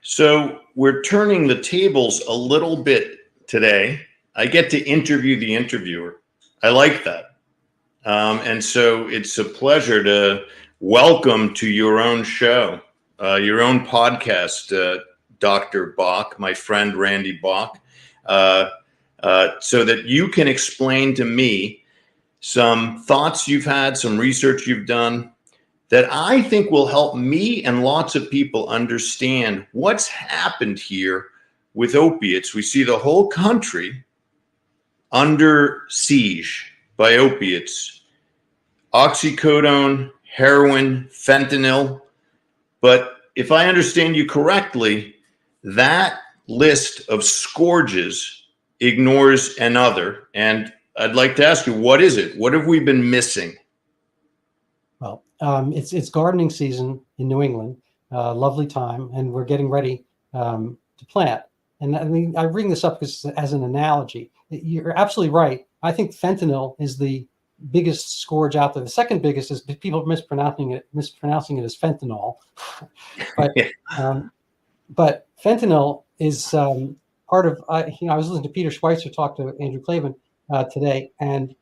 So we're turning the tables a little bit today. I get to interview the interviewer. I like that. And so it's a pleasure to welcome to your own show, your own podcast, Dr. Bock, my friend Randy Bock, so that you can explain to me some thoughts you've had, some research you've done that I think will help me and lots of people understand what's happened here with opiates. We see the whole country under siege by opiates, OxyContin, heroin, fentanyl. But if I understand you correctly, that list of scourges ignores another. And I'd like to ask you, what is it? What have we been missing? Well, it's gardening season in New England, lovely time, and we're getting ready to plant. And I mean, I bring this up as an analogy. You're absolutely right. I think fentanyl is the biggest scourge out there. The second biggest is people mispronouncing it as fentanyl. But fentanyl is part of. I was listening to Peter Schweitzer talk to Andrew Klavan today, and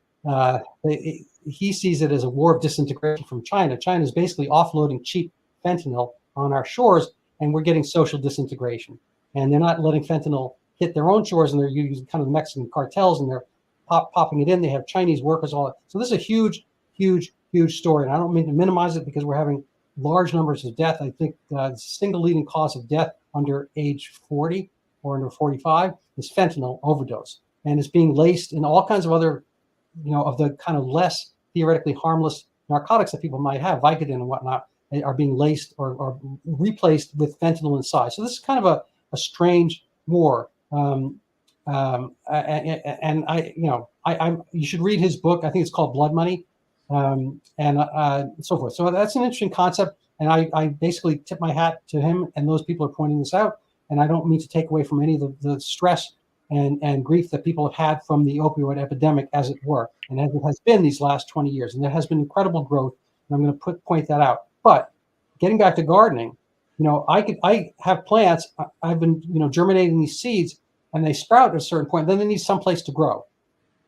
he sees it as a war of disintegration from China. China is basically offloading cheap fentanyl on our shores, and we're getting social disintegration. And they're not letting fentanyl hit their own shores, and they're using kind of the Mexican cartels, and they're popping it in. They have Chinese workers, all that. So this is a huge, huge, huge story. And I don't mean to minimize it because we're having large numbers of death. I think the single leading cause of death under age 40 or under 45 is fentanyl overdose. And it's being laced in all kinds of other, of the kind of less theoretically harmless narcotics that people might have, Vicodin and whatnot, are being laced or replaced with fentanyl inside. So this is kind of a strange war. And you should read his book. I think it's called Blood Money, and so forth. So that's an interesting concept. And I basically tip my hat to him, and those people are pointing this out. And I don't mean to take away from any of the stress and grief that people have had from the opioid epidemic, as it were, and as it has been these last 20 years. And there has been incredible growth, and I'm going to point that out. But getting back to gardening, I have plants. I've been, germinating these seeds, and they sprout at a certain point. Then they need someplace to grow.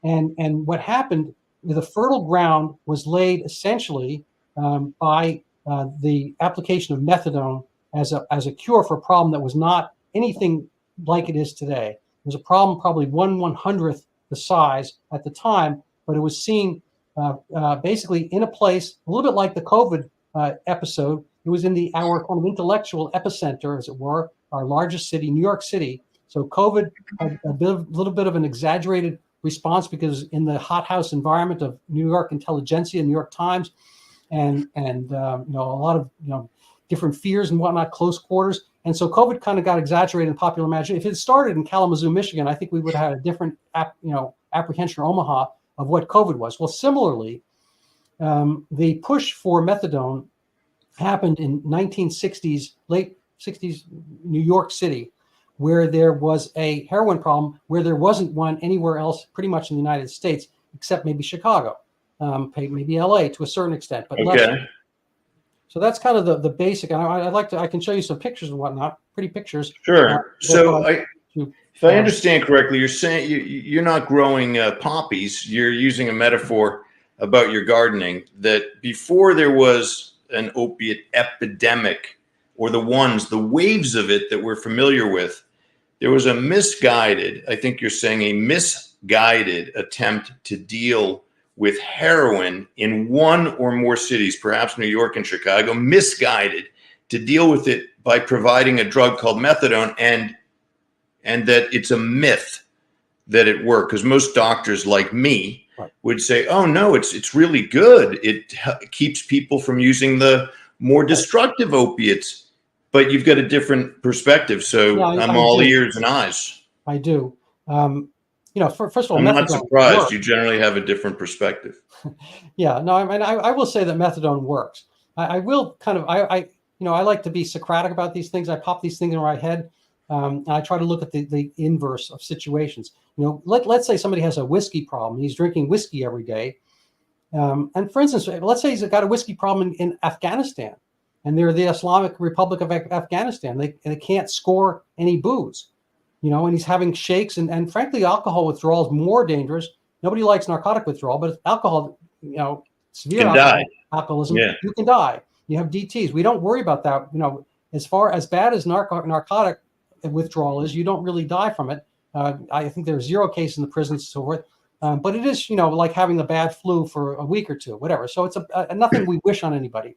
And what happened, the fertile ground was laid essentially by the application of methadone as a cure for a problem that was not anything like it is today. It was a problem probably 1/100th the size at the time, but it was seen basically in a place a little bit like the COVID episode. It was in our kind of intellectual epicenter, as it were, our largest city, New York City. So COVID had a little bit of an exaggerated response because in the hothouse environment of New York intelligentsia, New York Times, and a lot of different fears and whatnot, close quarters. And so COVID kind of got exaggerated in popular imagination. If it started in Kalamazoo, Michigan, I think we would have had a different apprehension or Omaha of what COVID was. Well, similarly, the push for methadone happened in 1960s, late 60s, New York City, where there was a heroin problem where there wasn't one anywhere else pretty much in the United States, except maybe Chicago, maybe LA to a certain extent, but less. So that's kind of the basic. And I can show you some pictures and whatnot, pretty pictures. Sure. So if I understand correctly, you're saying you're not growing poppies. You're using a metaphor about your gardening that before there was an opiate epidemic, or the waves of it that we're familiar with, there was a misguided attempt to deal with heroin in one or more cities, perhaps New York and Chicago, misguided to deal with it by providing a drug called methadone, and that it's a myth that it worked, because most doctors like me would say, oh no, it's really good. It keeps people from using the more destructive opiates. But you've got a different perspective, so I'm all ears and eyes. I do. First of all, I'm not surprised. Works. You generally have a different perspective. Yeah, no, I mean, I will say that methadone works. I will kind of, I like to be Socratic about these things. I pop these things in my head, and I try to look at the inverse of situations. Let's say somebody has a whiskey problem. He's drinking whiskey every day. And for instance, let's say he's got a whiskey problem in Afghanistan. and they're the Islamic Republic of Afghanistan. They can't score any booze, and he's having shakes, and frankly, alcohol withdrawal is more dangerous. Nobody likes narcotic withdrawal, but alcohol, severe alcoholism, you can die. You have DTs. We don't worry about that. As far as bad as narcotic withdrawal is, you don't really die from it. I think there's 0 cases in the prisons and so forth. But it is, like having the bad flu for a week or two, whatever. So it's nothing we wish on anybody.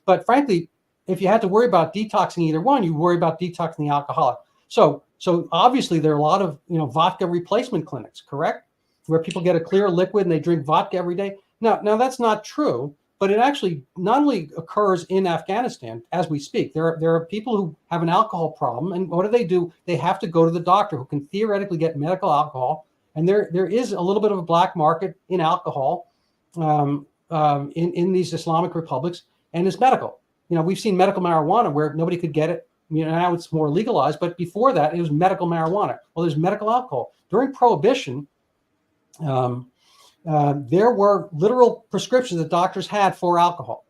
But frankly, if you had to worry about detoxing either one, you worry about detoxing the alcoholic. So obviously there are a lot of, vodka replacement clinics, correct? Where people get a clear liquid and they drink vodka every day. Now that's not true, but it actually not only occurs in Afghanistan as we speak. There are people who have an alcohol problem, and what do? They have to go to the doctor who can theoretically get medical alcohol. And there is a little bit of a black market in alcohol in these Islamic republics, and it's medical. We've seen medical marijuana where nobody could get it. Now it's more legalized, but before that, it was medical marijuana. Well, there's medical alcohol. During Prohibition, there were literal prescriptions that doctors had for alcohol.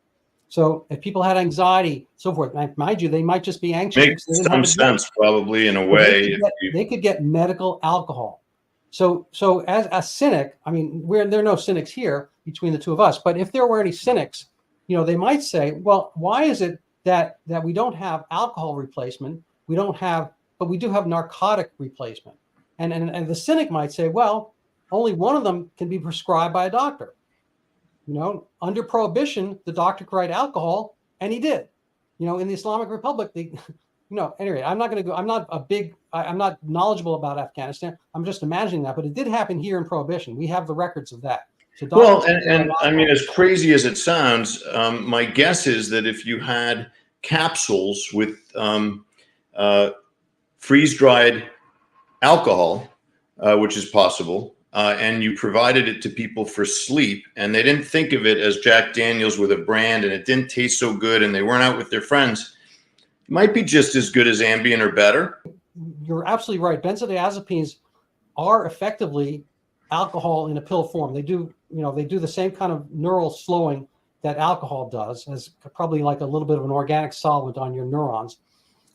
So if people had anxiety, so forth, mind you, they might just be anxious. Makes some sense, probably, in a way. They could get medical alcohol. So as a cynic, there are no cynics here between the two of us, but if there were any cynics, they might say, well, why is it that we don't have alcohol replacement? But we do have narcotic replacement. And the cynic might say, well, only one of them can be prescribed by a doctor. Under Prohibition, the doctor could write alcohol, and he did. In the Islamic Republic, anyway, I'm not going to go. I'm not knowledgeable about Afghanistan. I'm just imagining that, but it did happen here in Prohibition. We have the records of that. So well, and as crazy as it sounds, my guess is that if you had capsules with freeze-dried alcohol, which is possible, and you provided it to people for sleep, and they didn't think of it as Jack Daniels with a brand, and it didn't taste so good, and they weren't out with their friends, it might be just as good as Ambien or better. You're absolutely right. Benzodiazepines are effectively alcohol in a pill form. They do the same kind of neural slowing that alcohol does, as probably like a little bit of an organic solvent on your neurons,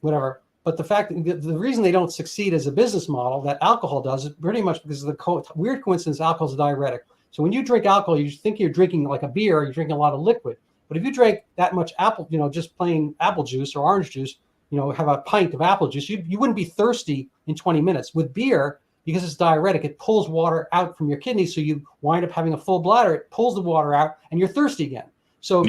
whatever. But the reason they don't succeed as a business model that alcohol does is pretty much because of the weird coincidence. Alcohol is a diuretic. So when you drink alcohol, you think you're drinking like a beer, you're drinking a lot of liquid. But if you drink that much apple, just plain apple juice or orange juice, have a pint of apple juice, you wouldn't be thirsty in 20 minutes. With beer, because it's diuretic, it pulls water out from your kidneys, so you wind up having a full bladder. It pulls the water out, and you're thirsty again. So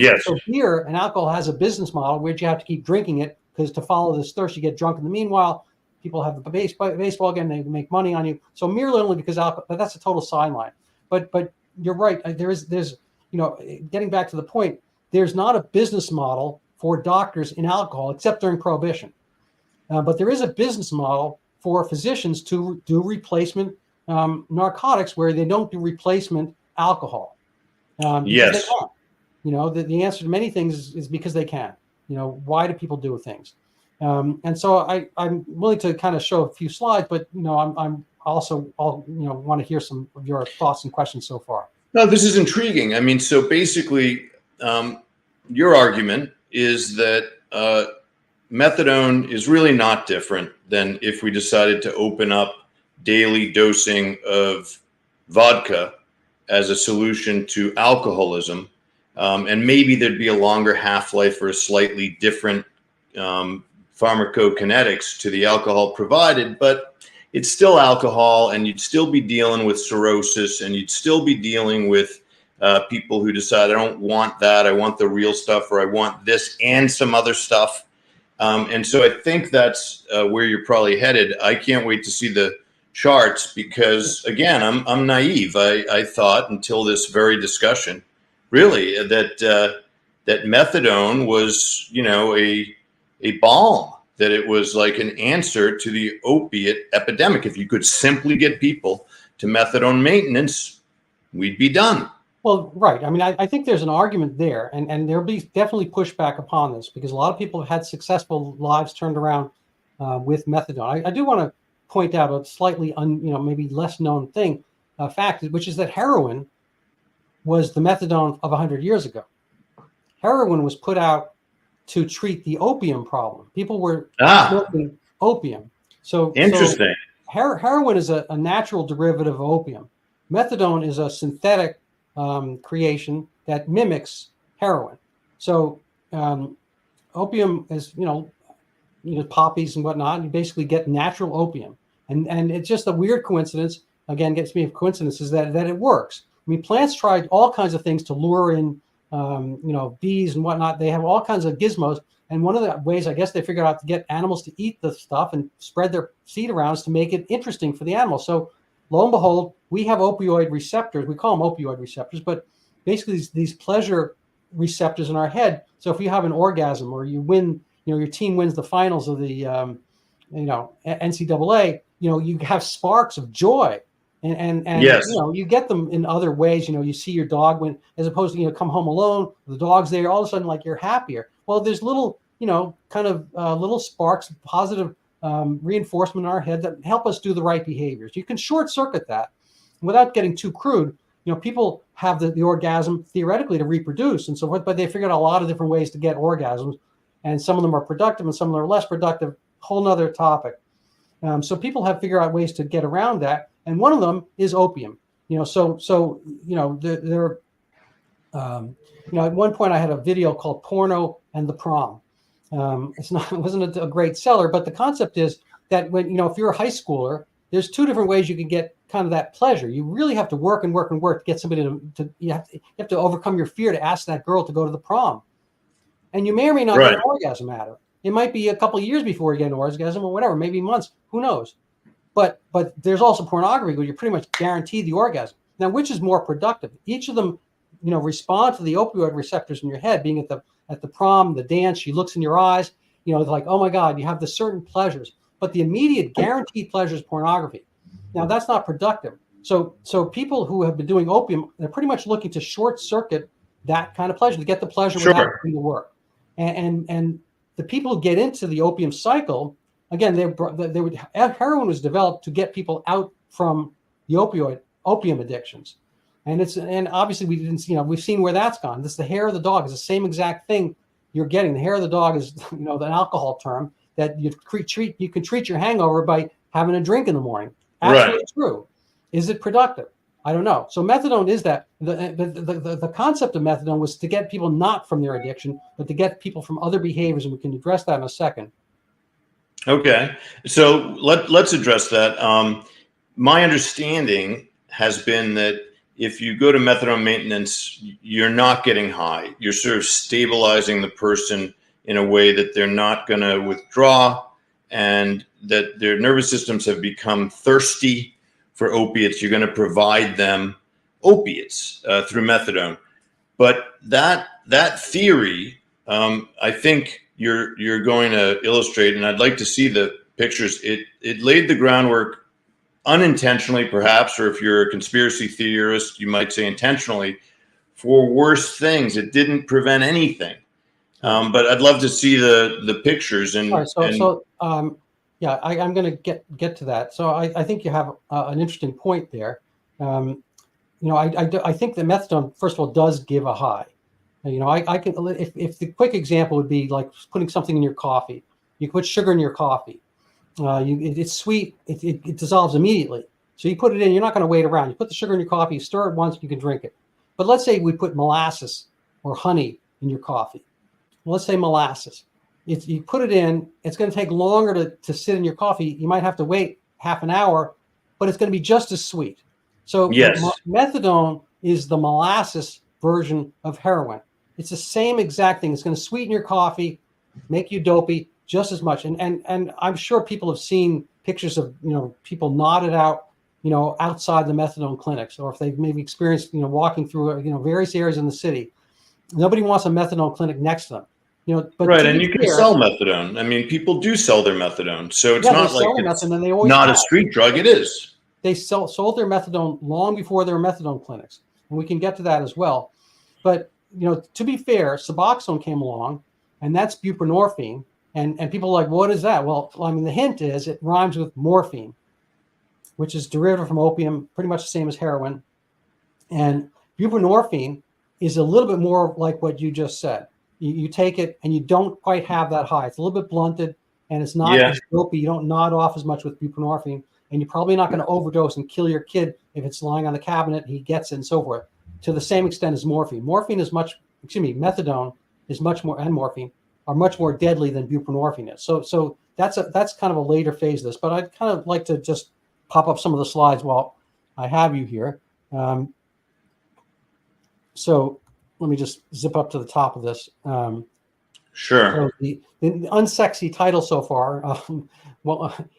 beer and alcohol has a business model where you have to keep drinking it, because to follow this thirst, you get drunk in the meanwhile. People have the baseball game, they make money on you. So merely only because alcohol, but that's a total sideline. But you're right. There's getting back to the point, there's not a business model for doctors in alcohol except during Prohibition. But there is a business model for physicians to do replacement narcotics where they don't do replacement alcohol. Yes. They can. The answer to many things is because they can. Why do people do things? And so I'm willing to kind of show a few slides, but I'm also want to hear some of your thoughts and questions so far. No, this is intriguing. So basically, your argument is that methadone is really not different than if we decided to open up daily dosing of vodka as a solution to alcoholism. And maybe there'd be a longer half-life or a slightly different pharmacokinetics to the alcohol provided, but it's still alcohol, and you'd still be dealing with cirrhosis, and you'd still be dealing with people who decide, I don't want that, I want the real stuff, or I want this and some other stuff. And so I think that's where you're probably headed. I can't wait to see the charts because, again, I'm naive. I thought until this very discussion, really, that methadone was, a balm, that it was like an answer to the opiate epidemic. If you could simply get people to methadone maintenance, we'd be done. Well, right. I think there's an argument there, and there'll be definitely pushback upon this because a lot of people have had successful lives turned around with methadone. I do want to point out a slightly, maybe less known fact, which is that heroin was the methadone of 100 years ago. Heroin was put out to treat the opium problem. People were Ah, smoking opium. So interesting. heroin is a natural derivative of opium. Methadone is a synthetic creation that mimics heroin. So opium is, poppies and whatnot. You basically get natural opium, and it's just a weird coincidence. Again, gets me of coincidences that it works. I mean, plants tried all kinds of things to lure in, bees and whatnot. They have all kinds of gizmos. And one of the ways, I guess, they figured out to get animals to eat the stuff and spread their seed around is to make it interesting for the animals. So lo and behold, we have opioid receptors. We call them opioid receptors, but basically these pleasure receptors in our head. So if you have an orgasm or you win, your team wins the finals of the, NCAA, you have sparks of joy. And Yes. you get them in other ways. You see your dog when, as opposed to, come home alone, the dog's there, all of a sudden, like, you're happier. Well, there's little, little sparks of positive reinforcement in our head that help us do the right behaviors. You can short circuit that without getting too crude. People have the orgasm theoretically to reproduce and so forth, but they figured out a lot of different ways to get orgasms. And some of them are productive and some of them are less productive, whole nother topic. So people have figured out ways to get around that. And one of them is opium. At one point I had a video called Porno and the Prom. It wasn't a great seller, but the concept is that when, if you're a high schooler, there's two different ways you can get kind of that pleasure. You really have to work and work and work to get somebody you have to overcome your fear to ask that girl to go to the prom. And you may or may not get an orgasm at her. It might be a couple of years before you get an orgasm or whatever, maybe months, who knows? But there's also pornography where you're pretty much guaranteed the orgasm. Now, which is more productive? Each of them, respond to the opioid receptors in your head, being at the prom, the dance, she looks in your eyes, it's like, oh my God, you have the certain pleasures. But the immediate guaranteed pleasure is pornography. Now, that's not productive. So people who have been doing opium, they're pretty much looking to short circuit that kind of pleasure, to get the pleasure without doing the work. And the people who get into the opium cycle, again, heroin was developed to get people out from the opium addictions. And obviously we didn't, we've seen where that's gone. This, the hair of the dog is the same exact thing you're getting. The hair of the dog is, the alcohol term that you can treat your hangover by having a drink in the morning. Absolutely true. Is it productive? I don't know. So methadone is that. The concept of methadone was to get people not from their addiction, but to get people from other behaviors, and we can address that in a second. Okay, so let's address that. My understanding has been that if you go to methadone maintenance, you're not getting high. You're sort of stabilizing the person in a way that they're not going to withdraw, and that their nervous systems have become thirsty for opiates. You're going to provide them opiates through methadone. But that theory, I think you're going to illustrate, and I'd like to see the pictures. It laid the groundwork unintentionally, perhaps, or if you're a conspiracy theorist, you might say intentionally, for worse things. It didn't prevent anything. But I'd love to see the pictures. And, I'm going to get to that. So I think you have an interesting point there. I think the methadone, first of all, does give a high. I can, if the quick example would be like putting something in your coffee. You put sugar in your coffee. It's sweet. It dissolves immediately. So you put it in. You're not going to wait around. You put the sugar in your coffee. You stir it once. You can drink it. But let's say we put molasses or honey in your coffee. Let's say molasses. You put it in. It's going to take longer to sit in your coffee. You might have to wait half an hour, but it's going to be just as sweet. So methadone is the molasses version of heroin. It's the same exact thing. It's going to sweeten your coffee, make you dopey just as much. And I'm sure people have seen pictures of, people nodded out, outside the methadone clinics, or if they've maybe experienced, walking through, various areas in the city. Nobody wants a methadone clinic next to them. But right, and you can sell methadone. I mean, people do sell their methadone, so it's not like it's not a street drug. It is. They sold their methadone long before there were methadone clinics, and we can get to that as well. But to be fair, Suboxone came along, and that's buprenorphine, and people are like, what is that? Well, I mean, the hint is it rhymes with morphine, which is derived from opium, pretty much the same as heroin, and buprenorphine is a little bit more like what you just said. You take it and you don't quite have that high. It's a little bit blunted and it's not Yeah. as dopey. You don't nod off as much with buprenorphine, and you're probably not going to overdose and kill your kid if it's lying on the cabinet, he gets it and so forth, to the same extent as morphine. Methadone is much more, and morphine are much more deadly than buprenorphine is. So that's kind of a later phase of this, but I'd kind of like to just pop up some of the slides while I have you here. So let me just zip up to the top of this. Sure. So the unsexy title so far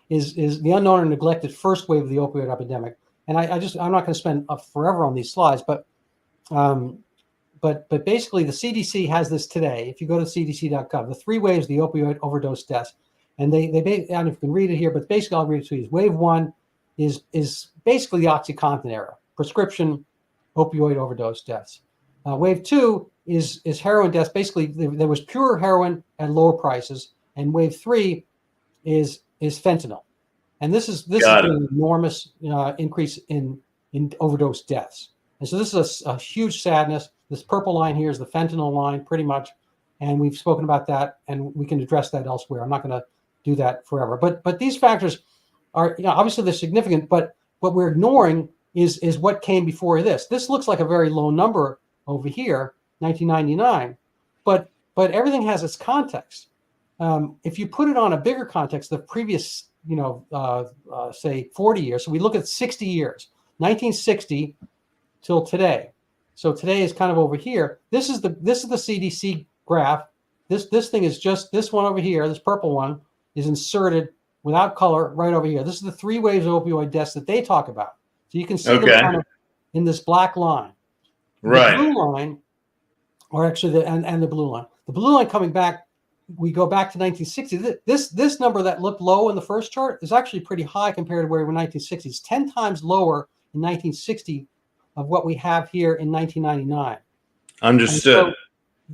is the unknown or neglected first wave of the opioid epidemic. And I'm not going to spend forever on these slides, but basically the CDC has this today. If you go to cdc.gov, the 3 waves of the opioid overdose deaths, and I don't know if you can read it here, but basically I'll read it to you. Wave 1 is basically the OxyContin era, prescription opioid overdose deaths. Wave 2 is heroin deaths. Basically, there was pure heroin at lower prices, and wave 3 is fentanyl, and this is an enormous increase in overdose deaths. And so this is a huge sadness. This purple line here is the fentanyl line, pretty much, and we've spoken about that, and we can address that elsewhere. I'm not going to do that forever, but these factors are, obviously they're significant, but what we're ignoring is what came before this. This looks like a very low number over here, 1999, but everything has its context. If you put it on a bigger context, the previous, say 40 years, so we look at 60 years, 1960 till today. So today is kind of over here. This is the CDC graph. This thing is just this one over here. This purple one is inserted without color right over here. This is the 3 waves of opioid deaths that they talk about. So you can see them kind of in this black line. Right. The blue line, or actually the blue line. The blue line coming back, we go back to 1960. This number that looked low in the first chart is actually pretty high compared to where we were in 1960. It's 10 times lower in 1960 of what we have here in 1999. Understood. So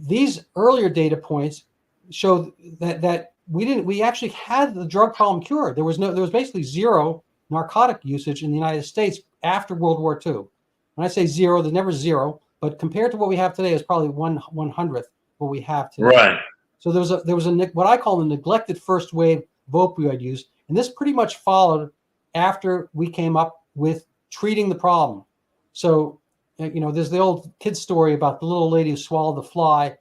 these earlier data points show that we actually had the drug problem cured. There was basically zero narcotic usage in the United States after World War II. When I say zero, there's never zero, but compared to what we have today, is probably 1/100th what we have today. Right. So there was what I call the neglected first wave of opioid use, and this pretty much followed after we came up with treating the problem. So, there's the old kid story about the little lady who swallowed the fly,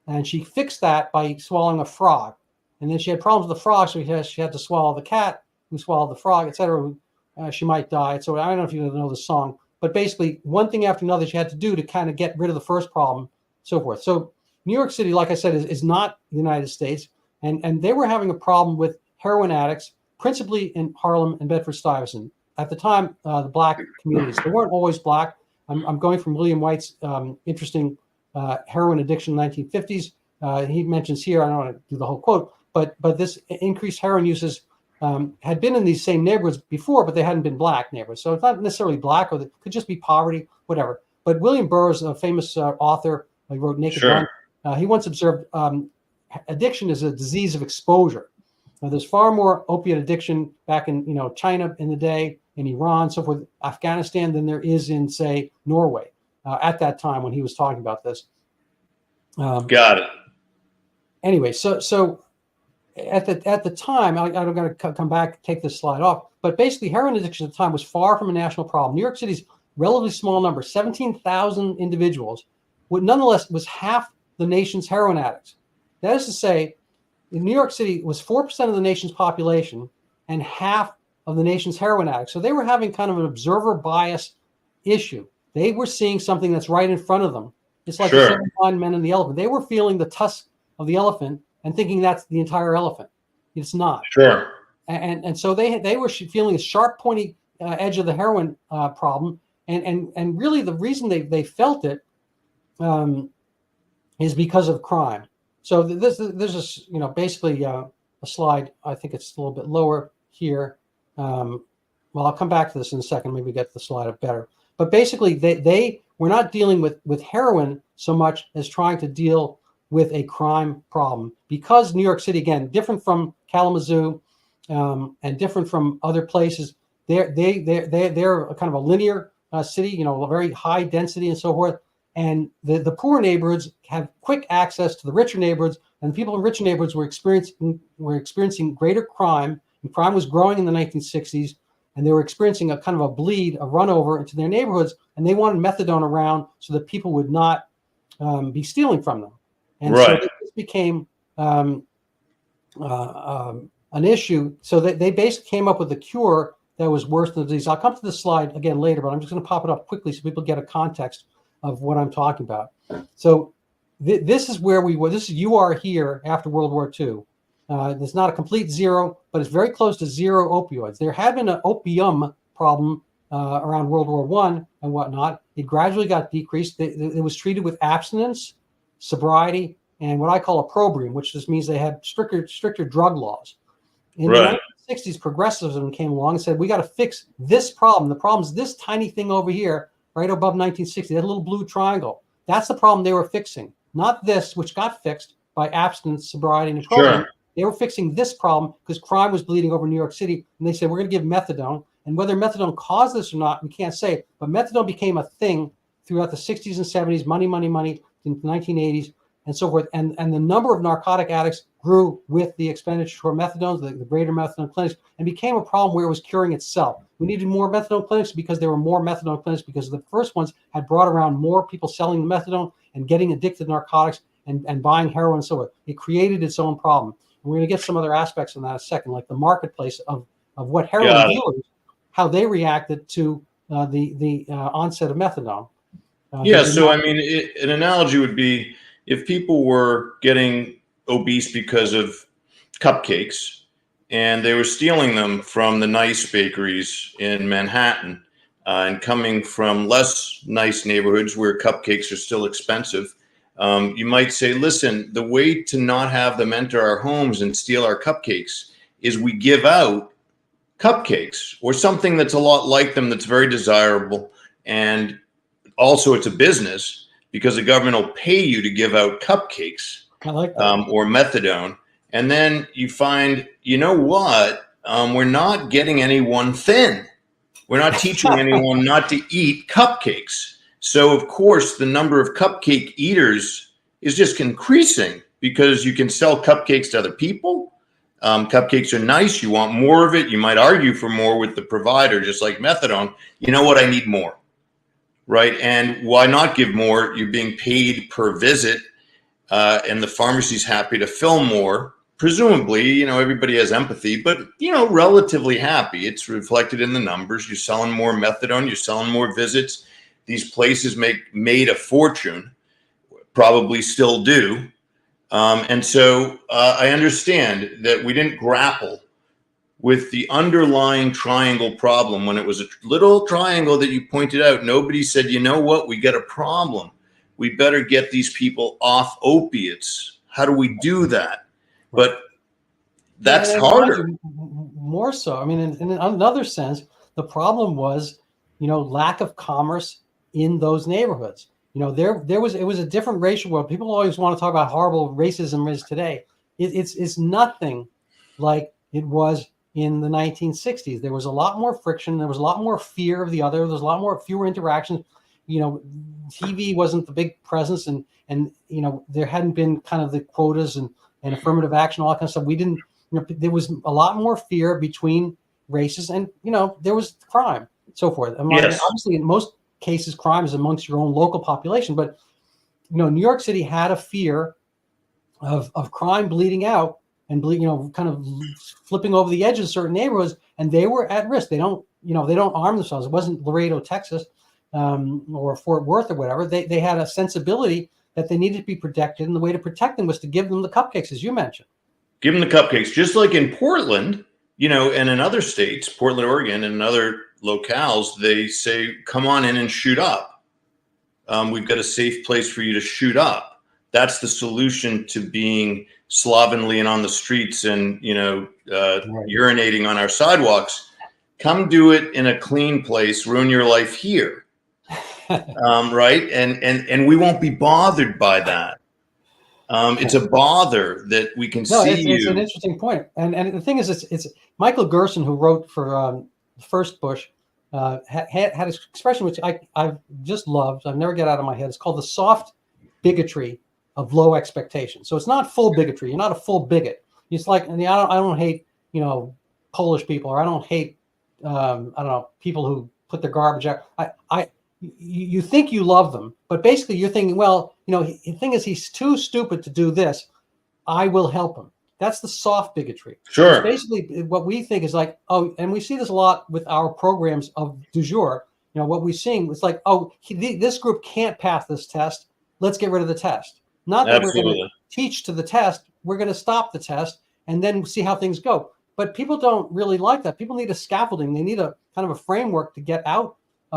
and she fixed that by swallowing a frog. And then she had problems with the frog, so she had to swallow the cat who swallowed the frog, etc. She might die. So I don't know if you know the song, but basically one thing after another she had to do to kind of get rid of the first problem, so forth. So New York City, like I said, is not the United States, and they were having a problem with heroin addicts, principally in Harlem and Bedford-Stuyvesant. At the time, the black communities, they weren't always black. I'm going from William White's interesting heroin addiction in the 1950s. He mentions here, I don't want to do the whole quote, but this increased heroin uses had been in these same neighborhoods before, but they hadn't been black neighborhoods. So it's not necessarily black, or it could just be poverty, whatever. But William Burroughs, a famous author, he wrote Naked Gun. He once observed addiction is a disease of exposure. Now, there's far more opiate addiction back in China in the day, in Iran, so forth, Afghanistan, than there is in, say, Norway at that time when he was talking about this. Got it. Anyway, so at the time, I'm going to come back, take this slide off, but basically heroin addiction at the time was far from a national problem. New York City's relatively small number, 17,000 individuals, nonetheless was half the nation's heroin addicts. That is to say, New York City was 4% of the nation's population and half of the nation's heroin addicts. So they were having kind of an observer bias issue. They were seeing something that's right in front of them. It's like the 7 blind men and the elephant. They were feeling the tusk of the elephant and thinking that's the entire elephant. It's not. Sure. And so they were feeling a sharp, pointy edge of the heroin problem. And really the reason they felt it is because of crime. So this is basically a slide. I think it's a little bit lower here. Well, I'll come back to this in a second. Maybe get the slide up better. But basically, they were not dealing with heroin so much as trying to deal with a crime problem, because New York City, again, different from Kalamazoo and different from other places. They're a kind of a linear city, a very high density and so forth. And the poor neighborhoods have quick access to the richer neighborhoods, and the people in richer neighborhoods were experiencing greater crime, and crime was growing in the 1960s, and they were experiencing a kind of a bleed, a run over into their neighborhoods, and they wanted methadone around so that people would not be stealing from them. And so this became an issue. So they basically came up with a cure that was worse than the disease. I'll come to this slide again later, but I'm just going to pop it up quickly so people get a context of what I'm talking about. So this is where we were. You are here after World War II. It's not a complete zero, but it's very close to zero opioids. There had been an opium problem around World War I and whatnot. It gradually got decreased. It was treated with abstinence, sobriety, and what I call opprobrium, which just means they had stricter drug laws. In the 1960s, progressivism came along and said, we got to fix this problem. The problem is this tiny thing over here, right above 1960, that little blue triangle. That's the problem they were fixing, not this, which got fixed by abstinence, sobriety, and opprobrium. Sure. They were fixing this problem because crime was bleeding over New York City, and they said, we're going to give methadone. And whether methadone caused this or not, we can't say. But methadone became a thing throughout the 60s and 70s, money, in the 1980s, and so forth. And the number of narcotic addicts grew with the expenditure for methadone, the greater methadone clinics, and became a problem where it was curing itself. We needed more methadone clinics because there were more methadone clinics because the first ones had brought around more people selling methadone and getting addicted to narcotics and buying heroin and so forth. It created its own problem. And we're going to get some other aspects of that in a second, like the marketplace of what heroin dealers, how they reacted to the onset of methadone. So I mean, an analogy would be if people were getting obese because of cupcakes and they were stealing them from the nice bakeries in Manhattan and coming from less nice neighborhoods where cupcakes are still expensive, you might say, listen, the way to not have them enter our homes and steal our cupcakes is we give out cupcakes or something that's a lot like them that's very desirable. And also it's a business because the government will pay you to give out cupcakes or methadone. And then you find, you know what? We're not getting anyone thin. We're not teaching anyone not to eat cupcakes. So, of course, the number of cupcake eaters is just increasing because you can sell cupcakes to other people. Cupcakes are nice. You want more of it. You might argue for more with the provider, just like methadone. You know what? I need more. Right. And why not give more? You're being paid per visit and the pharmacy's happy to fill more. Presumably, you know, everybody has empathy, but, you know, relatively happy. It's reflected in the numbers. You're selling more methadone. You're selling more visits. These places made a fortune, probably still do. And so I understand that we didn't grapple with the underlying triangle problem. When it was a little triangle that you pointed out, nobody said, you know what, we got a problem. We better get these people off opiates. How do we do that? But that's harder. More so. I mean, in another sense, the problem was, you know, lack of commerce in those neighborhoods. You know, it was a different racial world. People always want to talk about horrible racism is today. It's nothing like it was in the 1960s. There was a lot more friction. There was a lot more fear of the other. There was fewer interactions. You know, TV wasn't the big presence, and you know, there hadn't been kind of the quotas and affirmative action, all that kind of stuff. We didn't, you know, there was a lot more fear between races, and, you know, there was crime, so forth. I mean, obviously, in most cases, crime is amongst your own local population, but, you know, New York City had a fear of crime bleeding out and you know, kind of flipping over the edge of certain neighborhoods, and they were at risk. They don't arm themselves. It wasn't Laredo, Texas, or Fort Worth or whatever. They had a sensibility that they needed to be protected, and the way to protect them was to give them the cupcakes, as you mentioned. Give them the cupcakes, just like in Portland, you know, and in other states, Portland, Oregon, and other locales, they say, come on in and shoot up. We've got a safe place for you to shoot up. That's the solution to being slovenly and on the streets and, you know, urinating on our sidewalks. Come do it in a clean place, ruin your life here. Right. And we won't be bothered by that. It's a bother that we can see it's an interesting point. And the thing is, it's Michael Gerson, who wrote for the first Bush, had an expression which I've just loved. I've never get out of my head. It's called the soft bigotry of low expectations. So it's not full bigotry. You're not a full bigot. It's like, I don't hate, Polish people, or I don't hate, I don't know, people who put their garbage out. You think you love them, but basically you're thinking, well, the thing is, he's too stupid to do this. I will help him. That's the soft bigotry. Sure. It's basically what we think is like, oh, and we see this a lot with our programs of du jour. What we're seeing is like, oh, this group can't pass this test. Let's get rid of the test. Not that Absolutely. we're going to teach to the test. We're going to stop the test and then see how things go. But people don't really like that. People need a scaffolding. They need a kind of a framework to get out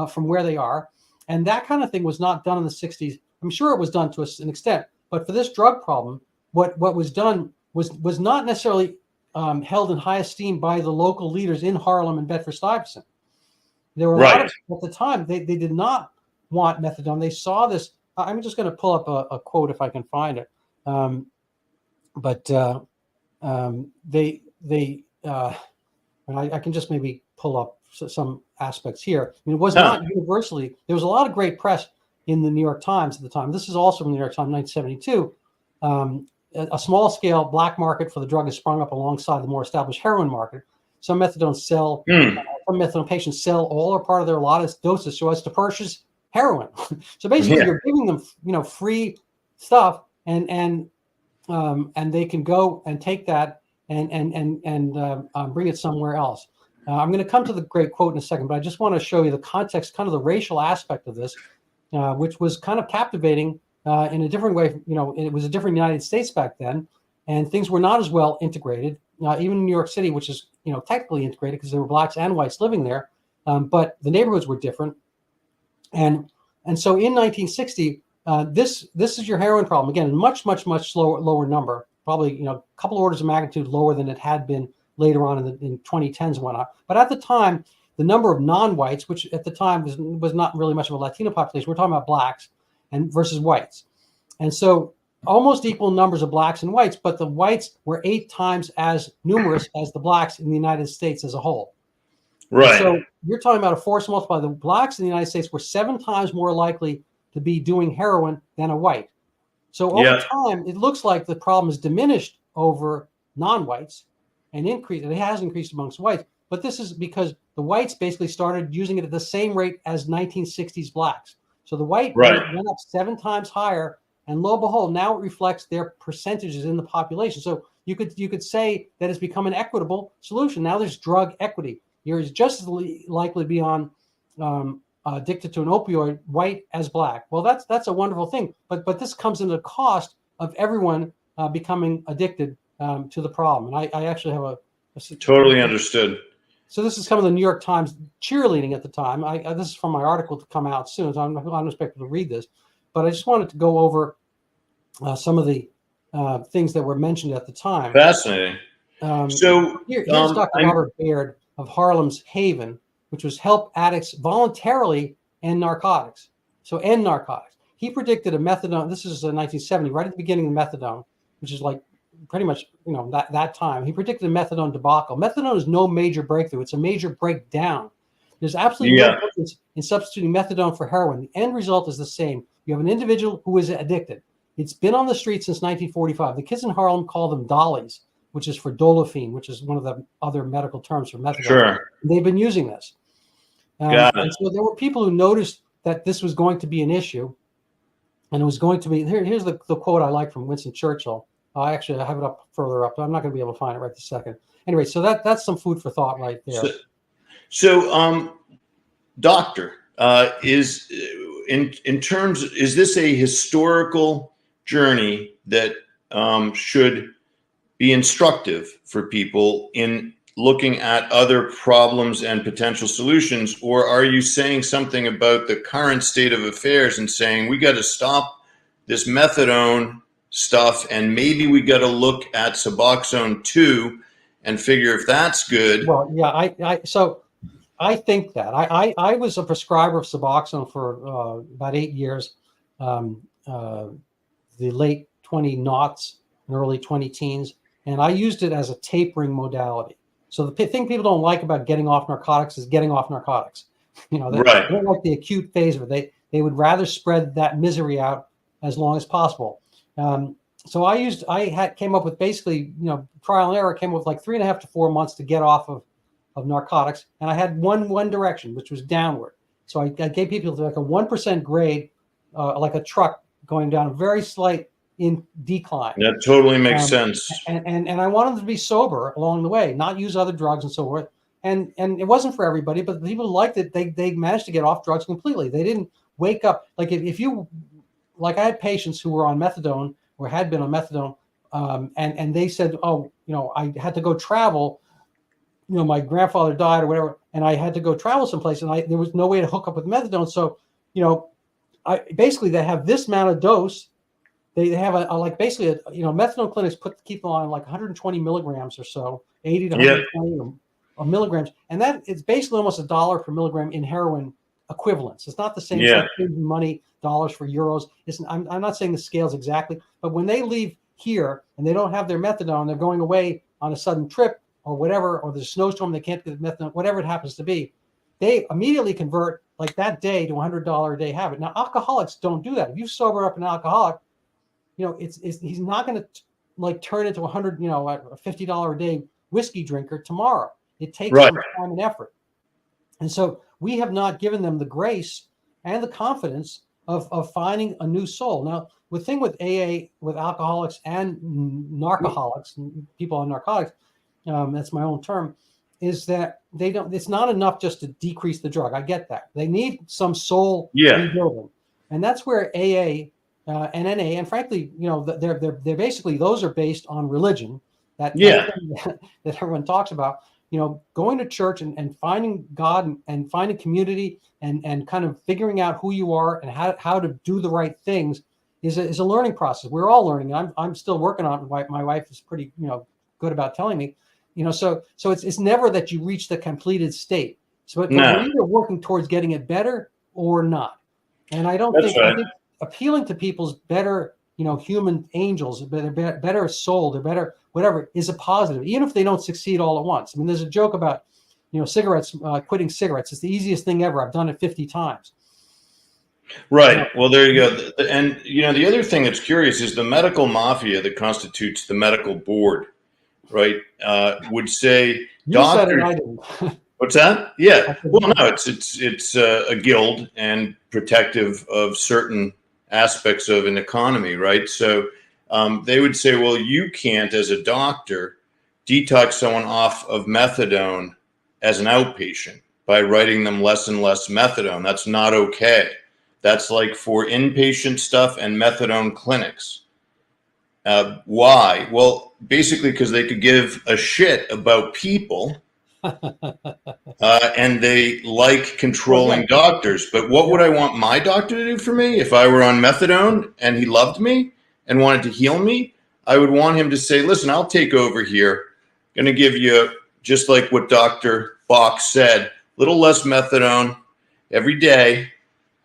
from where they are. And that kind of thing was not done in the 60s. I'm sure it was done to an extent. But for this drug problem, what was done was not necessarily held in high esteem by the local leaders in Harlem and Bedford-Stuyvesant. There were a lot of, at the time, they did not want methadone. They saw this. I'm just going to pull up a quote if I can find it. I can just maybe pull up some aspects here. I mean, it was not universally. There was a lot of great press in the New York Times at the time. This is also from the New York Times, 1972. A small-scale black market for the drug has sprung up alongside the more established heroin market. Some methadone patients sell all or part of their allotted doses so as to purchase heroin. So basically, you're giving them, free stuff, and they can go and take that and bring it somewhere else. I'm going to come to the great quote in a second, but I just want to show you the context, kind of the racial aspect of this, which was kind of captivating in a different way. It was a different United States back then, and things were not as well integrated. Even in New York City, which is technically integrated because there were blacks and whites living there, but the neighborhoods were different. And so in 1960, this is your heroin problem. Again, much lower number, probably a couple orders of magnitude lower than it had been later on in 2010s and whatnot. But at the time, the number of non-whites, which at the time was not really much of a Latino population, we're talking about blacks and versus whites. And so almost equal numbers of blacks and whites, but the whites were 8 times as numerous as the blacks in the United States as a whole. Right. And so you're talking about a force multiplier. The blacks in the United States were 7 times more likely to be doing heroin than a white. So over time, it looks like the problem is diminished over non-whites and increased. And it has increased amongst whites. But this is because the whites basically started using it at the same rate as 1960s blacks. So the white rate went up 7 times higher. And lo and behold, now it reflects their percentages in the population. So you could say that it's become an equitable solution. Now there's drug equity. You're just as likely to be on addicted to an opioid, white as black. Well, that's a wonderful thing. But this comes at the cost of everyone becoming addicted to the problem. And I actually have a totally understood. So this is kind of the New York Times cheerleading at the time. This is from my article to come out soon, so I'm not expecting to read this. But I just wanted to go over some of the things that were mentioned at the time. Fascinating. Here's Dr. Robert Baird of Harlem's Haven, which was help addicts voluntarily end narcotics. So end narcotics. He predicted a methadone. This is 1970, right at the beginning of methadone, which is like pretty much that time. He predicted a methadone debacle. Methadone is no major breakthrough. It's a major breakdown. There's absolutely no difference in substituting methadone for heroin. The end result is the same. You have an individual who is addicted. It's been on the street since 1945. The kids in Harlem call them dollies, which is for dolafine, which is one of the other medical terms for methadone. Sure. They've been using this. And so there were people who noticed that this was going to be an issue, and it was going to be. Here's the quote I like from Winston Churchill. I have it up further up, but I'm not going to be able to find it right this second. Anyway, so that's some food for thought right there. So Doctor, is this a historical journey that should be instructive for people in looking at other problems and potential solutions, or are you saying something about the current state of affairs and saying we got to stop this methadone stuff and maybe we got to look at Suboxone too and figure if that's good? Well, yeah, so I think that I was a prescriber of Suboxone for about 8 years, the late 2000s and early 2010s, and I used it as a tapering modality. So the thing people don't like about getting off narcotics is getting off narcotics. They Right. don't like the acute phase of it. They would rather spread that misery out as long as possible. So came up with basically, trial and error, came up with like 3.5 to 4 months to get off of narcotics. And I had one direction, which was downward. So I gave people like a 1% grade, like a truck going down a very slight in decline. That totally makes sense. And I wanted them to be sober along the way, not use other drugs and so forth. And it wasn't for everybody, but the people who liked it, they managed to get off drugs completely. They didn't wake up. Like if you, like I had patients who were on methadone or had been on methadone, and they said, oh, I had to go travel. My grandfather died or whatever, and I had to go travel someplace, and there was no way to hook up with methadone. So, they have this amount of dose. They have methadone clinics keep them on like 120 milligrams or so, 80 to 120 milligrams, and that it's basically almost $1 per milligram in heroin equivalents. It's not the same. Yeah. It's like money, dollars for euros. I'm not saying the scales exactly, but when they leave here and they don't have their methadone, they're going away on a sudden trip or whatever, or there's a snowstorm, they can't get the methadone, whatever it happens to be, they immediately convert like that day to $100 a day habit. Now, alcoholics don't do that. If you sober up an alcoholic, he's not going to like turn into a $50 a day whiskey drinker tomorrow. It takes some time and effort. And so we have not given them the grace and the confidence of finding a new soul. Now, the thing with AA, with alcoholics and narcoholics, people on narcotics, that's my own term, is that it's not enough just to decrease the drug. I get that. They need some soul rebuilding. And that's where AA and NA, and frankly, they're basically, those are based on religion that everyone talks about. Going to church and finding God and finding community and kind of figuring out who you are and how to do the right things is a learning process. We're all learning. I'm still working on it. My wife is pretty good about telling me, so it's never that you reach the completed state. So we're either working towards getting it better or not. And I think appealing to people's better, human angels, better soul, they're better, whatever, is a positive, even if they don't succeed all at once. I mean, there's a joke about, cigarettes, quitting cigarettes. It's the easiest thing ever. I've done it 50 times. Right. Well, there you go. And, the other thing that's curious is the medical mafia that constitutes the medical board, right, would say, doctors. I didn't. What's that? Yeah. Well, no, it's a guild and protective of certain aspects of an economy, right? So they would say, well, you can't, as a doctor, detox someone off of methadone as an outpatient by writing them less and less methadone. That's not okay. That's like for inpatient stuff and methadone clinics. Why? Well, basically because they could give a shit about people. And they like controlling doctors. But what would I want my doctor to do for me? If I were on methadone and he loved me and wanted to heal me, I would want him to say, listen, I'll take over here. Going to give you, just like what Dr. Bock said, a little less methadone every day.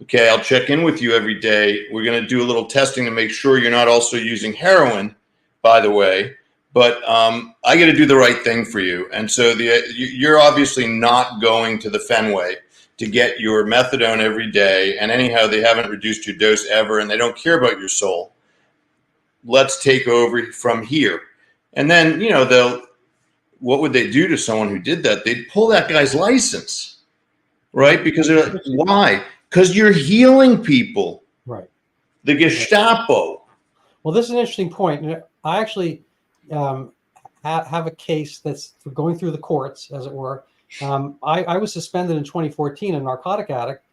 Okay, I'll check in with you every day. We're going to do a little testing to make sure you're not also using heroin, by the way. But I got to do the right thing for you. And so you're obviously not going to the Fenway to get your methadone every day. And anyhow, they haven't reduced your dose ever, and they don't care about your soul. Let's take over from here. And then, what would they do to someone who did that? They'd pull that guy's license, right? Because they're like, why? Because you're healing people. Right. The Gestapo. Well, this is an interesting point. I actually have a case that's going through the courts, as it were. I was suspended in 2014. A narcotic addict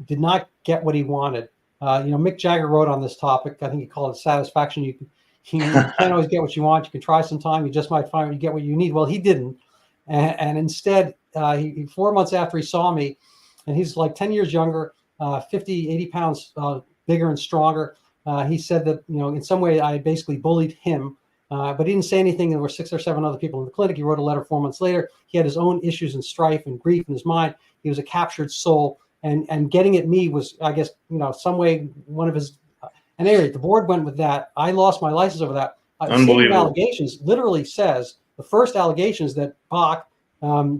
did not get what he wanted. Mick Jagger wrote on this topic. I think he called it satisfaction. You can't always get what you want. You can try sometime. You just might find you get what you need. Well, he didn't. And instead, 4 months after he saw me, and he's like 10 years younger, 50, 80 pounds bigger and stronger. He said that, in some way I basically bullied him. But he didn't say anything. There were 6 or 7 other people in the clinic. He wrote a letter 4 months later. He had his own issues and strife and grief in his mind. He was a captured soul. And getting at me was, I guess, some way one of his. And anyway, the board went with that. I lost my license over that. Unbelievable. Allegations literally says the first allegations that Bock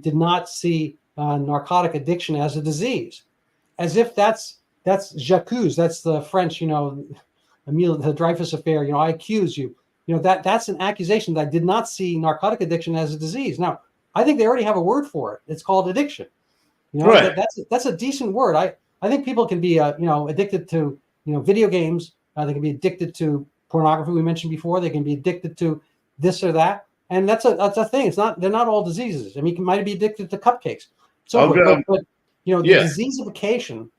did not see narcotic addiction as a disease, as if that's j'accuse. That's the French, Emile the Dreyfus affair. I accuse you. That's an accusation that I did not see narcotic addiction as a disease. Now, I think they already have a word for it. It's called addiction. Right. That's a decent word. I think people can be addicted to video games. They can be addicted to pornography. We mentioned before. They can be addicted to this or that, and that's a thing. They're not all diseases. I mean, you might be addicted to cupcakes. So, but the diseasification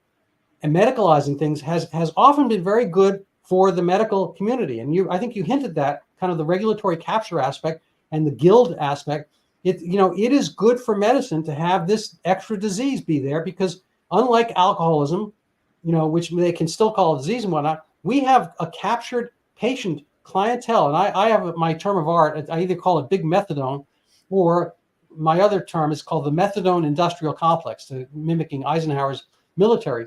and medicalizing things has often been very good for the medical community. And I think you hinted that kind of the regulatory capture aspect and the guild aspect. It is good for medicine to have this extra disease be there, because unlike alcoholism, which they can still call a disease and whatnot, we have a captured patient clientele. And I have my term of art. I either call it big methadone, or my other term is called the methadone industrial complex, mimicking Eisenhower's military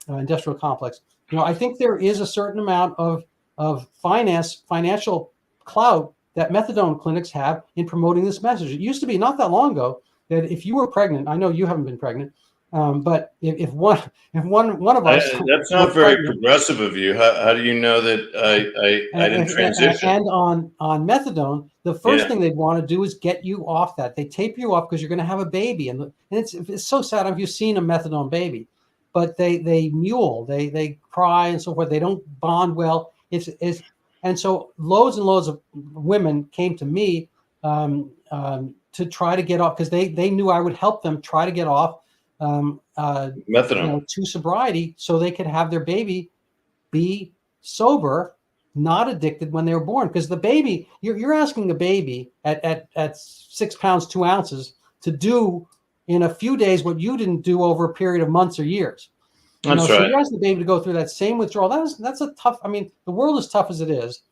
industrial complex. I think there is a certain amount of financial clout that methadone clinics have in promoting this message. It used to be not that long ago that if you were pregnant, I know you haven't been pregnant, but if one of us, that's not very progressive of you. How do you know that I didn't transition? And on methadone, the first thing they'd want to do is get you off that. They tape you off because you're going to have a baby, and it's so sad. If you've seen a methadone baby, but they mule, they cry and so forth. They don't bond well. And so loads and loads of women came to me to try to get off, because they knew I would help them try to get off methadone to sobriety, so they could have their baby be sober, not addicted when they were born. Because the baby, you're asking a baby at 6 pounds 2 ounces to do in a few days what you didn't do over a period of months or years. That's right. So you're asking the baby to go through that same withdrawal. That's a tough. I mean, the world is tough as it is.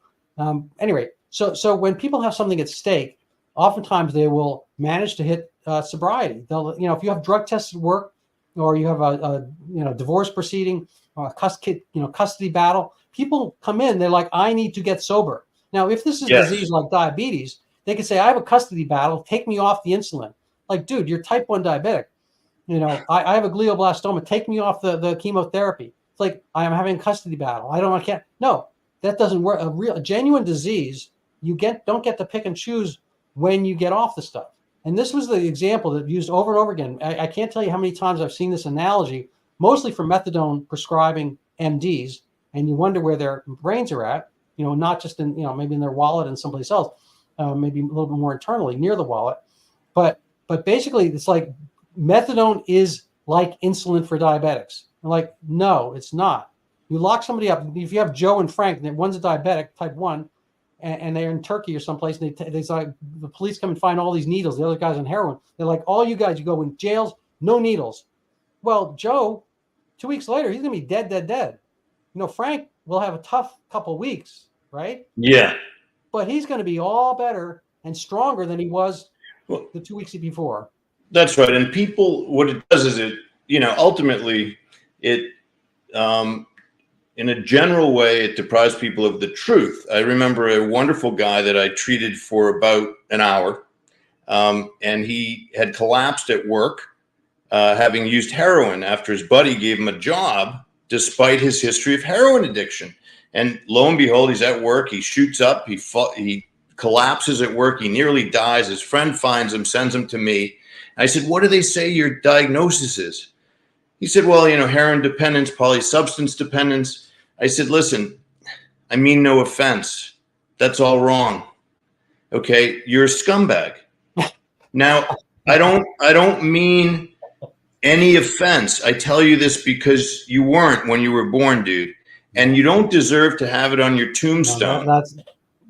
Anyway, so when people have something at stake, oftentimes they will manage to hit sobriety. They'll, if you have drug tests at work, or you have a divorce proceeding, or a custody battle, people come in. They're like, I need to get sober. Now, if this is a disease like diabetes, they can say, I have a custody battle. Take me off the insulin. Like, dude, you're type 1 diabetic. I have a glioblastoma. Take me off the chemotherapy. It's like, I am having a custody battle. I can't. No, that doesn't work. A genuine disease, you don't get to pick and choose when you get off the stuff. And this was the example that used over and over again. I can't tell you how many times I've seen this analogy, mostly from methadone prescribing MDs, and you wonder where their brains are at. Not just in maybe in their wallet and someplace else, maybe a little bit more internally near the wallet, but basically it's like methadone is like insulin for diabetics. I'm like, no, it's not. You lock somebody up. If you have Joe and Frank, and one's a diabetic, type 1, and they're in Turkey or someplace, and they like, the police come and find all these needles. The other guy's on heroin. They're like, all you guys, you go in jails, no needles. Well, Joe, 2 weeks later, he's going to be dead. Frank will have a tough couple of weeks, right? Yeah. But he's going to be all better and stronger than he was the 2 weeks before. That's right. And people, what it does is ultimately it, in a general way, it deprives people of the truth. I remember a wonderful guy that I treated for about an hour, and he had collapsed at work, having used heroin after his buddy gave him a job, despite his history of heroin addiction. And lo and behold, he's at work. He shoots up. He collapses at work. He nearly dies. His friend finds him, sends him to me. I said, what do they say your diagnosis is? He said, well, heroin dependence, polysubstance dependence. I said, listen, I mean no offense. That's all wrong. Okay, you're a scumbag. Now, I don't mean any offense. I tell you this because you weren't when you were born, dude. And you don't deserve to have it on your tombstone. No,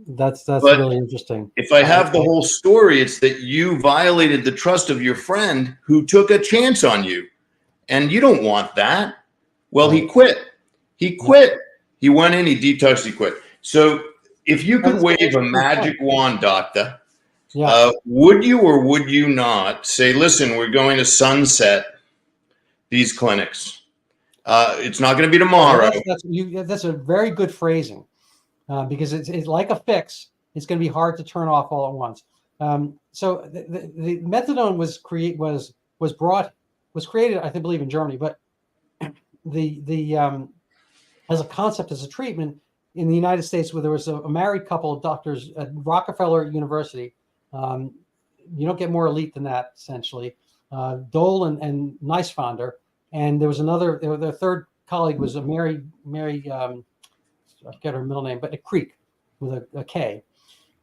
that's really interesting. If I have the whole story, it's that you violated the trust of your friend who took a chance on you, and you don't want that. Well, he quit. He went in, he detoxed, he quit. So if you could wave a magic wand, doctor, would you or would you not say, listen, we're going to sunset these clinics? It's not going to be tomorrow. That's a very good phrasing. Because it's like a fix. It's going to be hard to turn off all at once. So the methadone was brought was created, I believe, in Germany, but the as a concept, as a treatment in the United States, where there was a married couple of doctors at Rockefeller University. You don't get more elite than that, essentially. Dole and Neisfonder, and there was another. Their third colleague was a Mary. I forget her middle name, but a Creek with a K.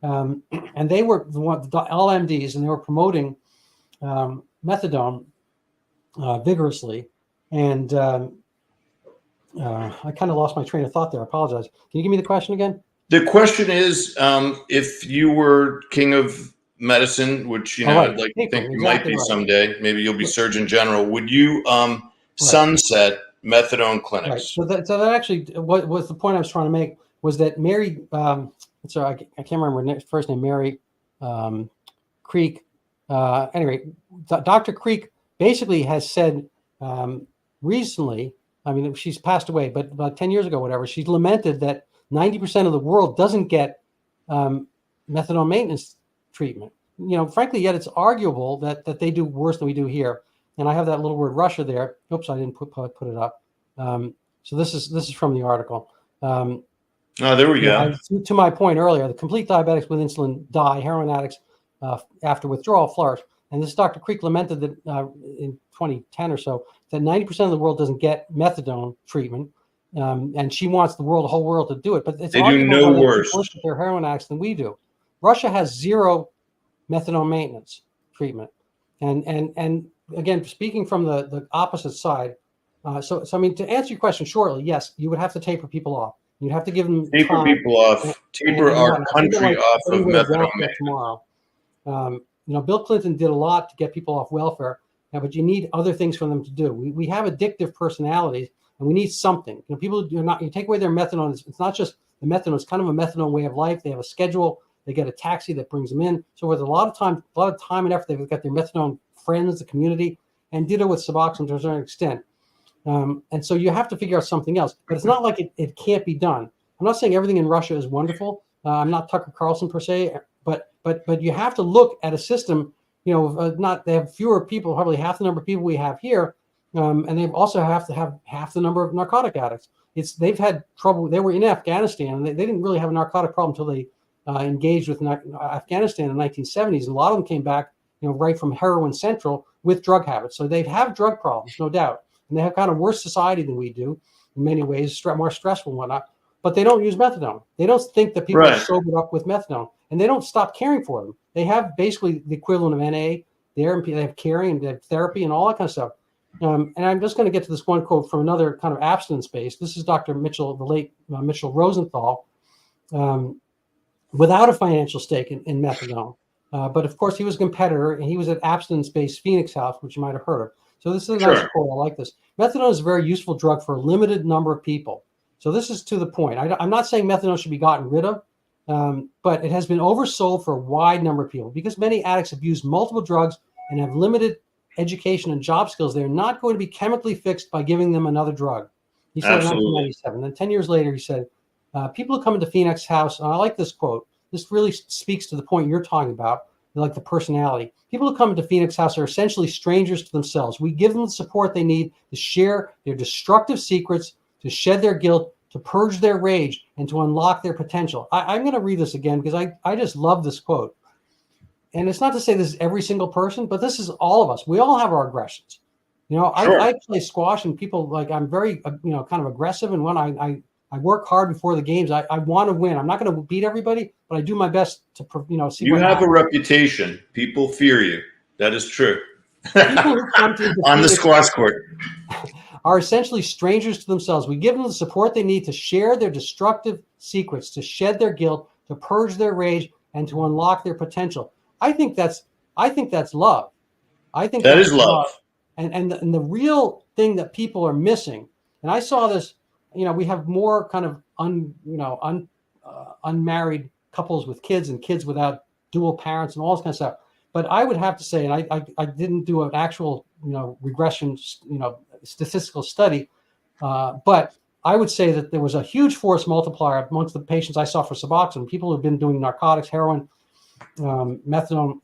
And they were all MDs, and they were promoting methadone vigorously. And I kind of lost my train of thought there. I apologize. Can you give me the question again? The question is, if you were king of medicine, which I'd like to think you might be someday, maybe you'll be Surgeon General. Would you sunset methadone clinics? Right. So that actually what was the point I was trying to make was that Mary. Sorry, I can't remember her first name. Mary Creek. Anyway, Dr. Creek basically has said recently. I mean, she's passed away, but about 10 years ago, whatever, she's lamented that 90% of the world doesn't get methadone maintenance treatment. Frankly, yet it's arguable that they do worse than we do here. And I have that little word Russia there. Oops, I didn't put it up. So this is from the article. There we go. To my point earlier, the complete diabetics with insulin die. Heroin addicts after withdrawal flourish. And this Dr. Creek lamented that in 2010 or so, that 90% of the world doesn't get methadone treatment. And she wants the whole world to do it. But it's they do no worse. They're heroin addicts than we do. Russia has zero methadone maintenance treatment. And again, speaking from the opposite side, so I mean, to answer your question shortly, yes, you would have to taper people off. You'd have to give them taper time. People off, taper our country off of methadone maintenance. Tomorrow. Bill Clinton did a lot to get people off welfare, but you need other things for them to do. We have addictive personalities, and we need something. People do not. You take away their methadone. It's not just the methadone. It's kind of a methadone way of life. They have a schedule. They get a taxi that brings them in. So with a lot of time and effort, they've got their methadone friends, the community, and ditto with Suboxone to a certain extent. And so you have to figure out something else. But it's not like it can't be done. I'm not saying everything in Russia is wonderful. I'm not Tucker Carlson per se, but you have to look at a system. They have fewer people, probably half the number of people we have here, and they also have to have half the number of narcotic addicts. They've had trouble. They were in Afghanistan, and they didn't really have a narcotic problem until they engaged with Afghanistan in the 1970s. And a lot of them came back, right from heroin central with drug habits. So they have drug problems, no doubt, and they have kind of worse society than we do in many ways, more stressful and whatnot. But they don't use methadone. They don't think that people are sobered up with methadone, and they don't stop caring for them. They have basically the equivalent of NA there, and they have caring and they have therapy and all that kind of stuff. And I'm just going to get to this one quote from another kind of abstinence base. This is Dr. Mitchell, the late Mitchell Rosenthal, without a financial stake in methadone. But of course, he was a competitor, and he was at abstinence-based Phoenix House, which you might have heard of. So this is a nice quote. I like this. Methadone is a very useful drug for a limited number of people. So this is to the point. I'm not saying methadone should be gotten rid of, but it has been oversold for a wide number of people because many addicts abuse multiple drugs and have limited education and job skills. They're not going to be chemically fixed by giving them another drug. He said in 1997. Then 10 years later, he said, people who come into Phoenix House, and I like this quote. This really speaks to the point you're talking about, like the personality. People who come into Phoenix House are essentially strangers to themselves. We give them the support they need to share their destructive secrets, to shed their guilt, to purge their rage, and to unlock their potential. I'm going to read this again because I just love this quote. And it's not to say this is every single person, but this is all of us. We all have our aggressions. I play squash, and people I'm very, kind of aggressive. And when I work hard before the games, I want to win. I'm not going to beat everybody, but I do my best to, see. You have a reputation. People fear you. That is true. On the squash court. Are essentially strangers to themselves. We give them the support they need to share their destructive secrets, to shed their guilt, to purge their rage, and to unlock their potential. I think that's love. I think that is love. And the real thing that people are missing, and I saw this, we have more kind of unmarried couples with kids and kids without dual parents and all this kind of stuff. But I would have to say, and I didn't do an actual regression statistical study, but I would say that there was a huge force multiplier amongst the patients I saw for Suboxone, people who've been doing narcotics, heroin, methadone,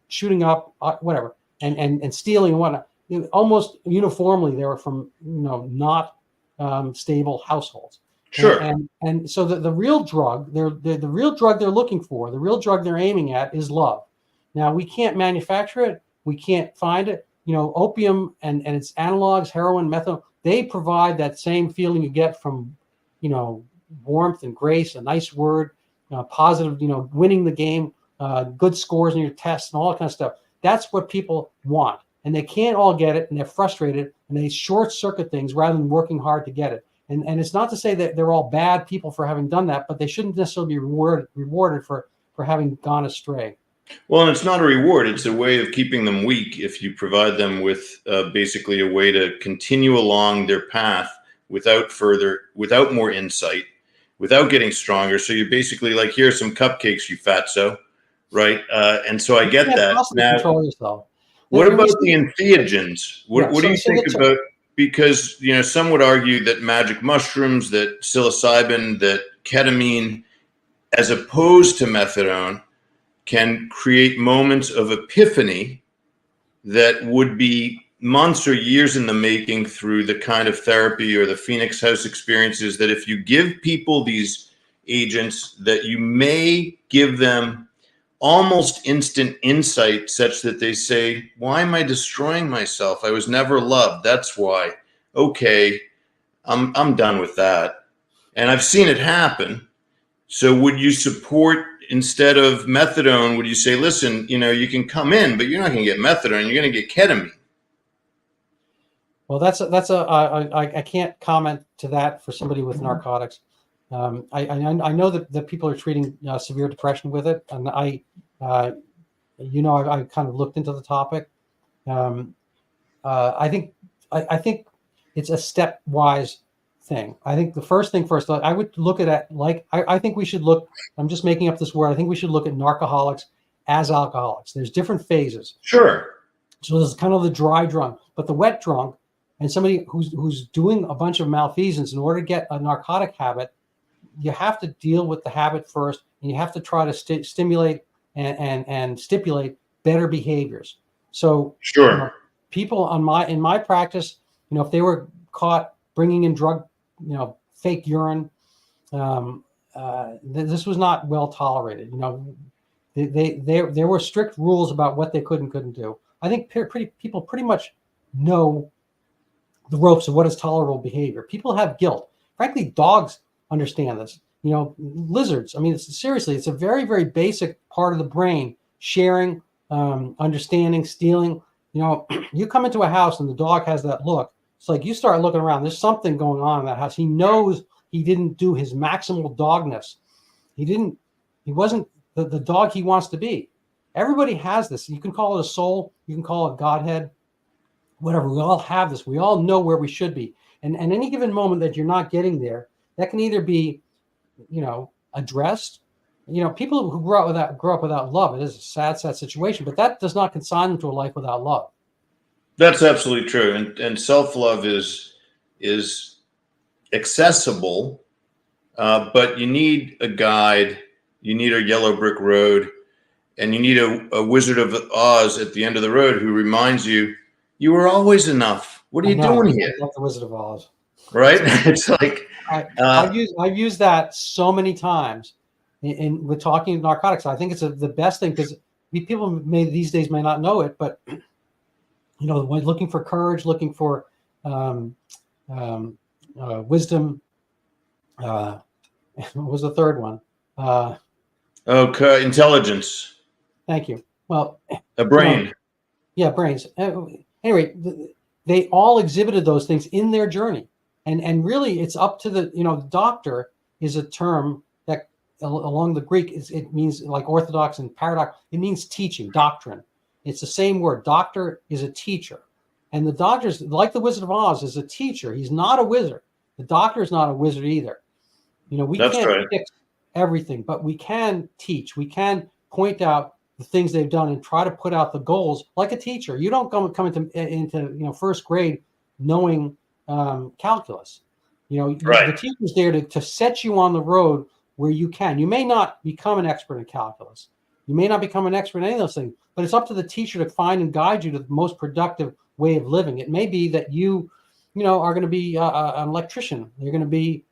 shooting up, whatever, and stealing and whatnot. almost uniformly they were from not stable households. Sure. And so the real drug, the real drug they're looking for, the real drug they're aiming at is love. Now, we can't manufacture it. We can't find it. Opium and its analogs, heroin, methadone, they provide that same feeling you get from, warmth and grace, a nice word, positive, winning the game, good scores in your tests and all that kind of stuff. That's what people want. And they can't all get it, and they're frustrated, and they short circuit things rather than working hard to get it. And it's not to say that they're all bad people for having done that, but they shouldn't necessarily be rewarded for having gone astray. Well, and it's not a reward. It's a way of keeping them weak if you provide them with basically a way to continue along their path without more insight, without getting stronger. So you're basically like, here's some cupcakes, you fatso, right? And so I get that. Now, control yourself. What about the entheogens? What do you think about? Because some would argue that magic mushrooms, that psilocybin, that ketamine, as opposed to methadone, can create moments of epiphany that would be months or years in the making through the kind of therapy or the Phoenix House experiences, that if you give people these agents, that you may give them almost instant insight such that they say, why am I destroying myself? I was never loved. That's why. Okay, I'm done with that. And I've seen it happen. So would you support, instead of methadone, would you say, listen, you can come in, but you're not going to get methadone, you're going to get ketamine? Well, I can't comment to that for somebody with narcotics. I know that people are treating severe depression with it, and I kind of looked into the topic. I think it's a stepwise thing. I think the first thing first, I would look at it like I think we should look. I'm just making up this word. I think we should look at narcoholics as alcoholics. There's different phases. Sure. So there's kind of the dry drunk, but the wet drunk, and somebody who's doing a bunch of malfeasance in order to get a narcotic habit. You have to deal with the habit first, and you have to try to stimulate and stipulate better behaviors. So sure, people in my practice, if they were caught bringing in drug, fake urine, this was not well tolerated. There were strict rules about what they could and couldn't do. I think people pretty much know the ropes of what is tolerable behavior. People have guilt. Frankly, dogs understand this. Lizards. I mean, seriously, it's a very, very basic part of the brain. Sharing, understanding, stealing. You come into a house and the dog has that look. It's like you start looking around. There's something going on in that house. He knows he didn't do his maximal dogness. He wasn't the dog he wants to be. Everybody has this. You can call it a soul. You can call it Godhead. Whatever. We all have this. We all know where we should be. And any given moment that you're not getting there, that can either be, addressed. People who grow up without love, it is a sad situation, but that does not consign them to a life without love. That's absolutely true. And self-love is accessible, but you need a guide, you need a yellow brick road, and you need a Wizard of Oz at the end of the road who reminds you, you were always enough. What are you doing here? I love the Wizard of Oz. Right? It's like I've used that so many times with talking narcotics. I think it's the best thing, because people these days may not know it, but looking for courage, looking for wisdom. What was the third one? Intelligence. Thank you. Well, a brain. Brains. Anyway, they all exhibited those things in their journey. And really, it's up to the doctor is a term that along the Greek, it means like orthodox and paradox. It means teaching, doctrine. It's the same word. Doctor is a teacher. And the doctor's, like the Wizard of Oz, is a teacher. He's not a wizard. The doctor is not a wizard either. We can't fix everything, but we can teach. We can point out the things they've done and try to put out the goals like a teacher. You don't come into first grade knowing calculus. The teacher's there to set you on the road where you can. You may not become an expert in calculus. You may not become an expert in any of those things, but it's up to the teacher to find and guide you to the most productive way of living. It may be that you are going to be an electrician. You're going to be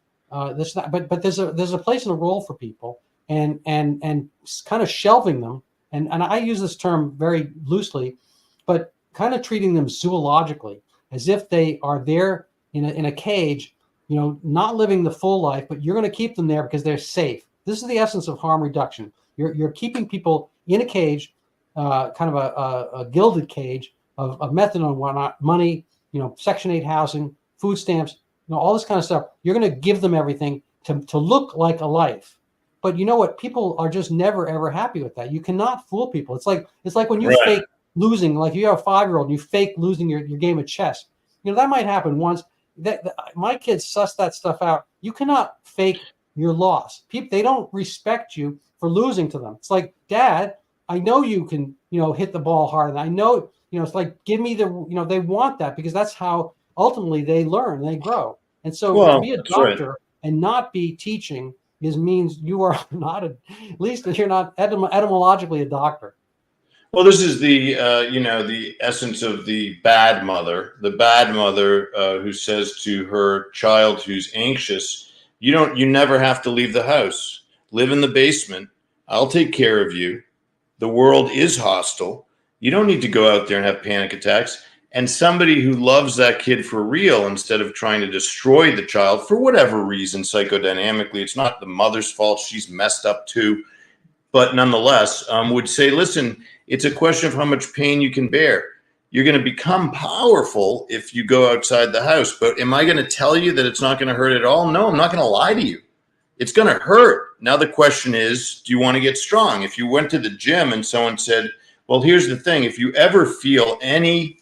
this, that, but there's a place and a role for people, and kind of shelving them. And I use this term very loosely, but kind of treating them zoologically, as if they are there in a cage, not living the full life, but you're going to keep them there because they're safe. This is the essence of harm reduction. You're keeping people in a cage, kind of a gilded cage of methadone, whatnot, money, Section 8 housing, food stamps, all this kind of stuff. You're going to give them everything to look like a life. But you know what? People are just never, ever happy with that. You cannot fool people. It's like when you fake losing, like you have a 5-year-old and you fake losing your game of chess. That might happen once. My kids suss that stuff out. You cannot fake your loss. They don't respect you for losing to them. It's like, Dad, I know you can, hit the ball hard. And I know, it's like, give me the, they want that because that's how ultimately they learn, they grow. And so to be a doctor and not be teaching means you are not, at least you're not etymologically a doctor. Well, this is the the essence of the bad mother who says to her child who's anxious, you never have to leave the house. Live in the basement. I'll take care of you. The world is hostile. You don't need to go out there and have panic attacks. And somebody who loves that kid for real, instead of trying to destroy the child for whatever reason, psychodynamically, it's not the mother's fault. She's messed up too. But nonetheless, would say, listen, it's a question of how much pain you can bear. You're going to become powerful if you go outside the house. But am I going to tell you that it's not going to hurt at all? No, I'm not going to lie to you. It's going to hurt. Now, the question is, do you want to get strong? If you went to the gym and someone said, well, here's the thing. If you ever feel any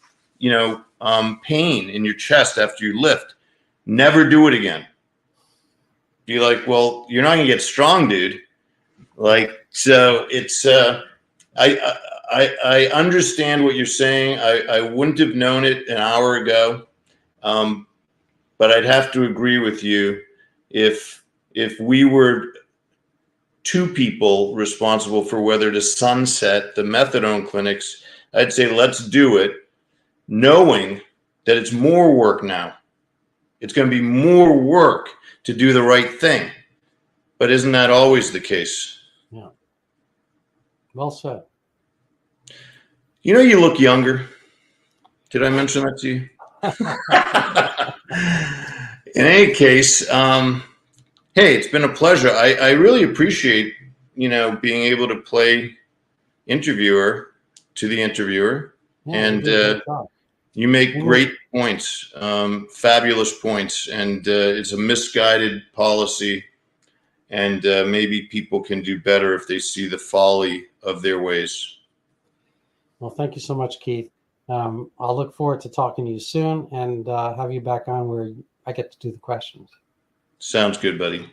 pain in your chest after you lift, never do it again. Be like, well, you're not going to get strong, dude. So it's, I understand what you're saying. I wouldn't have known it an hour ago. But I'd have to agree with you. If we were two people responsible for whether to sunset the methadone clinics, I'd say, let's do it, knowing that it's more work now. It's going to be more work to do the right thing. But isn't that always the case? Yeah. Well said. You look younger. Did I mention that to you? In any case, hey, it's been a pleasure. I really appreciate, being able to play interviewer to the interviewer. Yeah, and you make great points, fabulous points. And it's a misguided policy. And maybe people can do better if they see the folly of their ways. Well, thank you so much, Keith. I'll look forward to talking to you soon and have you back on where I get to do the questions. Sounds good, buddy.